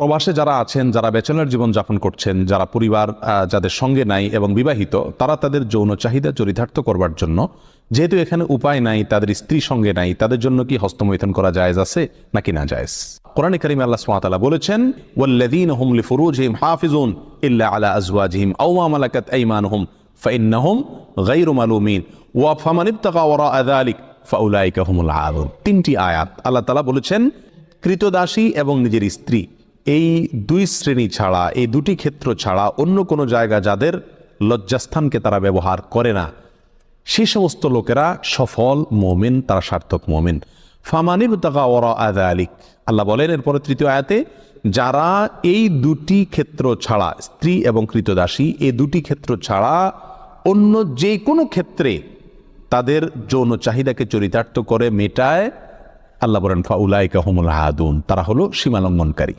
প্রবাসে যারা আছেন, যারা ব্যাচেলর জীবন যাপন করছেন, যারা পরিবার যাদের সঙ্গে নাই এবং বিবাহিত, তারা তাদের যৌন চাহিদা চরিতার্থ করবার জন্য, যেহেতু এখানে উপায় নাই, তাদের স্ত্রী সঙ্গে নাই, তাদের জন্য কি হস্তমৈথুন করা জায়েজ আছে নাকি না জায়েজ? কোরআনে কারিমে আল্লাহ সুবহানাহু ওয়া তাআলা বলেছেন, ওয়াল্লাযীনা হুম লিফুরুজিহিম হাফিজুন ইল্লা আলা আজওয়াজিহিম আও মা মালাকাত আইমানুহুম ফাইন্নাহুম গায়রু মালুমিন ওয়া ফামান ইবতাগা ওয়ারাআ যালিক ফাউলাইকা হুমুল আদুন। তিনটি আয়াত আল্লাহ তাআলা বলেছেন, কৃতদাসী এবং নিজের স্ত্রী, এই দুই শ্রেণী ছাড়া, এই দুটি ক্ষেত্র ছাড়া অন্য কোনো জায়গা যাদের লজ্জাস্থানকে তারা ব্যবহার করে না, সেই সমস্ত লোকেরা সফল মুমিন, তারা সার্থক মুমিন। ফামানিবতাগা ওয়ারাআ যালিক, আল্লাহ বলেন এরপরে তৃতীয় আয়াতে, যারা এই দুটি ক্ষেত্র ছাড়া, স্ত্রী এবং কৃতদাসী, এই দুটি ক্ষেত্র ছাড়া অন্য যে কোনো ক্ষেত্রে তাদের যৌন চাহিদাকে চরিতার্থ করে মেটায়, আল্লাহ বলেন ফাউলাইকা হুমুল আদুন, তারা হলো সীমালঙ্ঘনকারী।